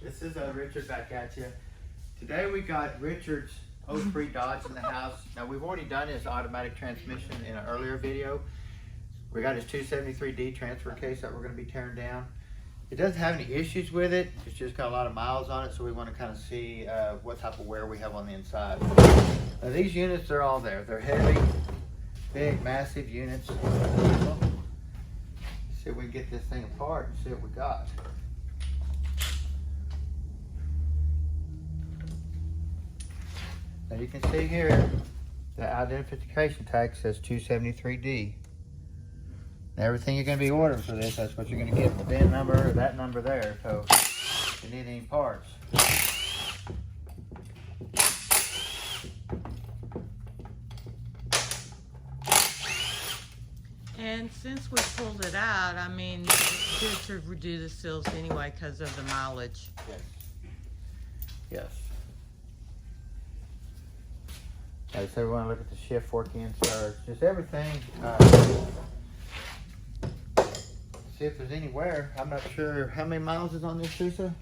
This is Richard back at you. Today we got Richard's 03 Dodge in the house. Now we've already done his automatic transmission in an earlier video. We got his 273D transfer case that we're going to be tearing down. It doesn't have any issues with it. It's just got a lot of miles on it, so we want to kind of see what type of wear we have on the inside. Now these units are all there. They're heavy, big, massive units. See if we can get this thing apart and see what we got. Now you can see here, the identification tag says 273D. And everything you're going to be ordering for this, that's what you're going to get, the VIN number or that number there. So if you need any parts. And since we pulled it out, I mean, it's good to redo the seals anyway because of the mileage. Yes. Yes. Like I said, we want to look at the shift fork inserts, just everything. See if there's any wear. I'm not sure how many miles is on this, Teresa.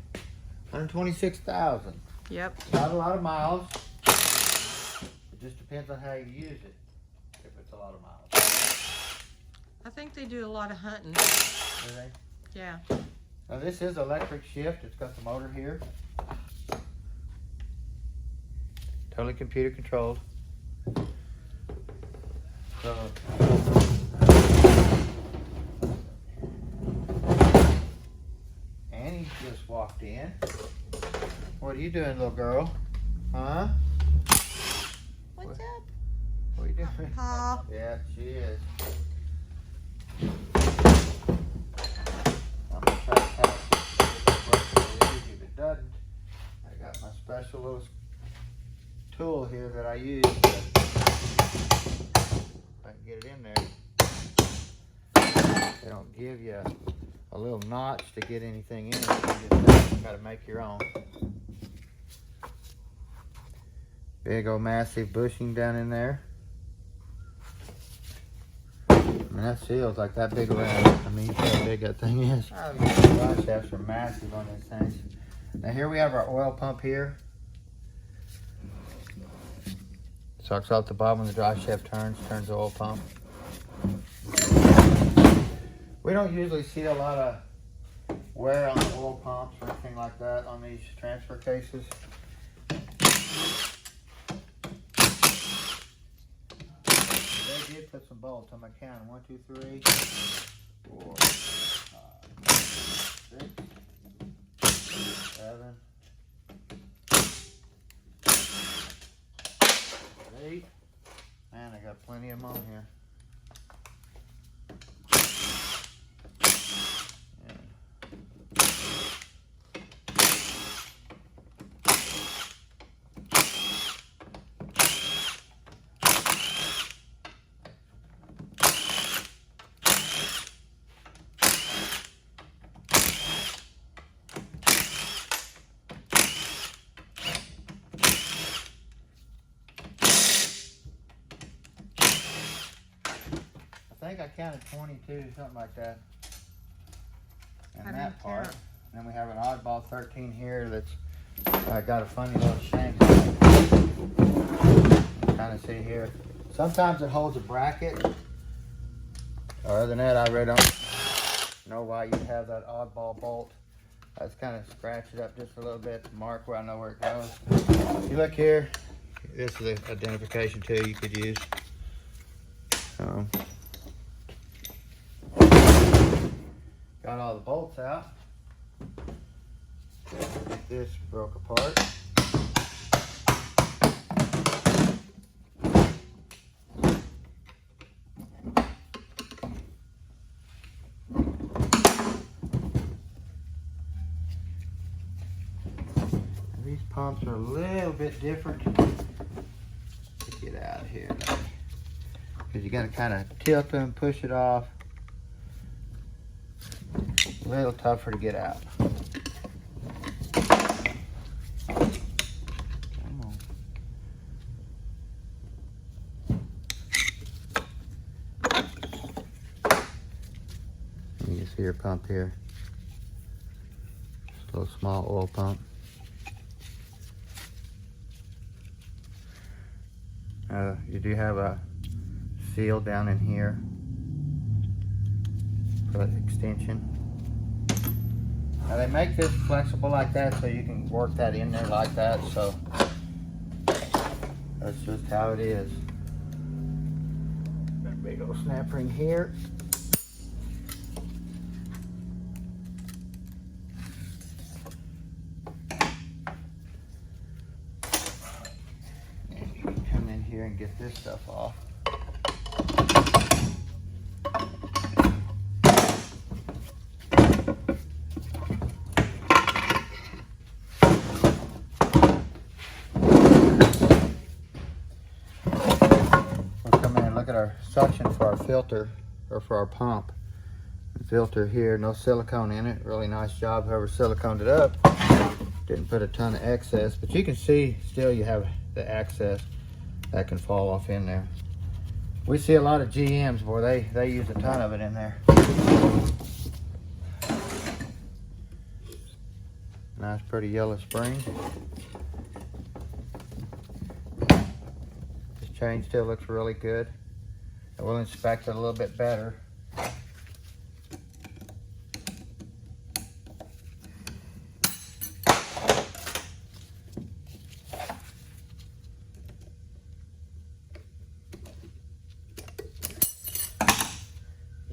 126,000. Yep. Not a lot of miles. It just depends on how you use it. If it's a lot of miles. I think they do a lot of hunting. Do they? Yeah. Now this is electric shift. It's got the motor here. Totally computer controlled. So Annie just walked in. What are you doing, little girl? Huh? What's up? What are you doing? Paw. Yeah, she is. I'm gonna try to catch it. If it doesn't, I got my special little tool here that I use. If I can get it in there. They don't give you a little notch to get anything in it. You just gotta make your own. Big old massive bushing down in there. I mean, that seal's like that big around. I mean, you see how big that thing is. Oh, yeah. The drive shafts are massive on this thing. Now here we have our oil pump here. Sucks off the bottom when the drive shaft turns the oil pump. We don't usually see a lot of wear on the oil pumps or anything like that on these transfer cases. They did put some bolts on my count. 1, 2, 3, 4, 5, 6, 7, 8. Man, I got plenty of them on here. I think I counted 22, something like that. And that part. count. Then we have an oddball 13 here that's got a funny little shank. Kind of see here. Sometimes it holds a bracket. Other than that, I really don't know why you have that oddball bolt. I just kind of scratch it up just a little bit to mark where I know where it goes. If you look here, this is the identification tool you could use. Got all the bolts out. This broke apart. And these pumps are a little bit different. Let's get out of here. Because you got to kind of tilt them, push it off. A little tougher to get out. Come on. You can see your pump here. Just a Little small oil pump. You do have a seal down in here for the extension. Now they make this flexible like that so you can work that in there like that, so that's just how it is. Got a big old snap ring here. And you can come in here and get this stuff off. Look at our suction for our filter, or for our pump. The filter here, no silicone in it. Really nice job, whoever siliconed it up. Didn't put a ton of excess, but you can see still you have the excess that can fall off in there. We see a lot of GMs, boy, they use a ton of it in there. Nice pretty yellow spring. This chain still looks really good. We'll inspect it a little bit better.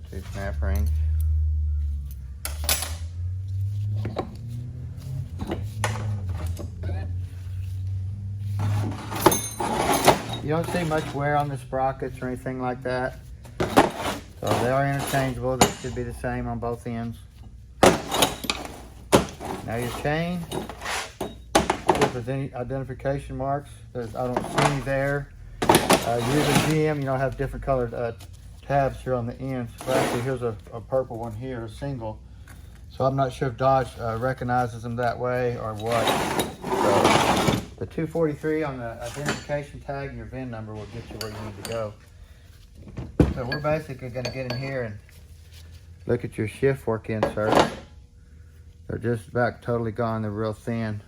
Two snap rings. You don't see much wear on the sprockets or anything like that. So they are interchangeable. They should be the same on both ends. Now your chain, if there's any identification marks, I don't see any there. Usually GM, you know, have different colored tabs here on the ends. Well, actually, here's a purple one here, a single. So I'm not sure if Dodge recognizes them that way or what. So, the 243 on the identification tag and your VIN number will get you where you need to go. So we're basically going to get in here and look at your shift fork inserts. They're just about totally gone. They're real thin.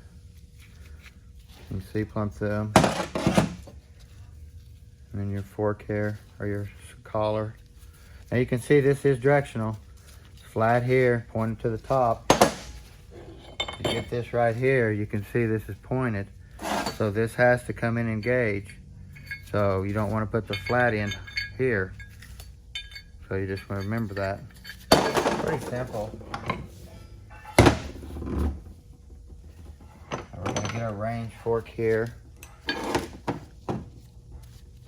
You can see plumb through them. And then your fork here, or your collar. Now you can see this is directional. It's flat here, pointing to the top. You get this right here, you can see this is pointed. So this has to come in and gauge. So you don't want to put the flat in here. So you just want to remember that. Pretty simple. We're going to get our range fork here. You're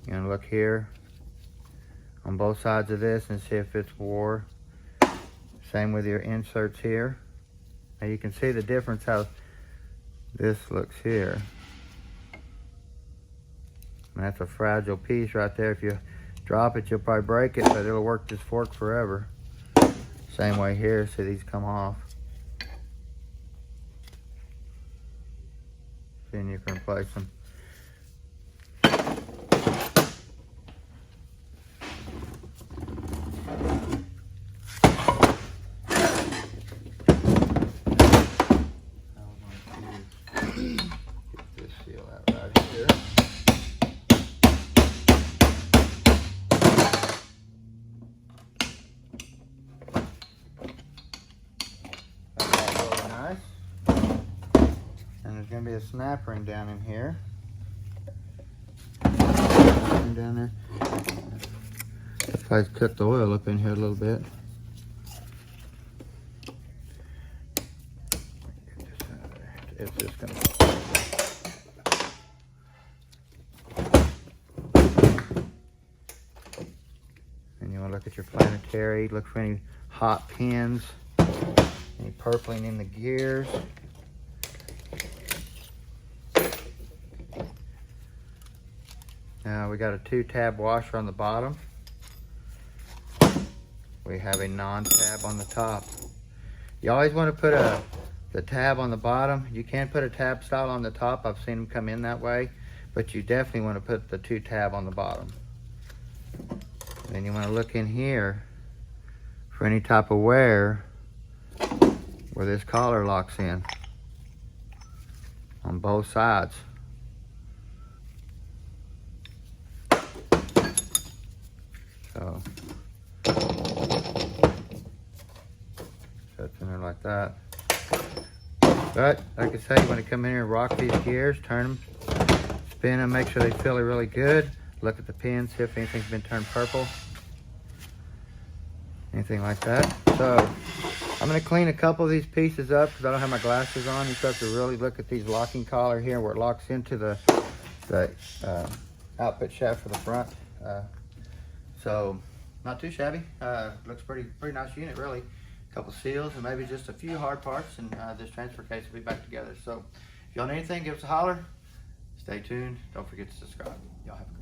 going to look here on both sides of this and see if it's wore. Same with your inserts here. Now you can see the difference how this looks here. And that's a fragile piece right there. If you drop it, you'll probably break it, but it'll work this fork forever. Same way here, see these come off. Then you can replace them. Get this seal out right here. Going to be a snap ring down in here. Down there. If I cut the oil up in here a little bit. It's just going to. And you want to look at your planetary. Look for any hot pins, any purpling in the gears. Now we got a 2-tab washer on the bottom. We have a non-tab on the top. You always want to put the tab on the bottom. You can put a tab style on the top. I've seen them come in that way, but you definitely want to put the 2-tab on the bottom. And then you want to look in here for any type of wear where this collar locks in. on both sides. So it's in there like that. But like I say, when you come in here and rock these gears, turn them, spin them, make sure they feel really good. Look at the pins, see if anything's been turned purple. Anything like that. So I'm gonna clean a couple of these pieces up because I don't have my glasses on. You have to really look at these locking collar here where it locks into the output shaft for the front. So not too shabby. Looks pretty nice unit really. A couple seals and maybe just a few hard parts, and this transfer case will be back together. So if y'all need anything, give us a holler. Stay tuned. Don't forget to subscribe. Y'all have a good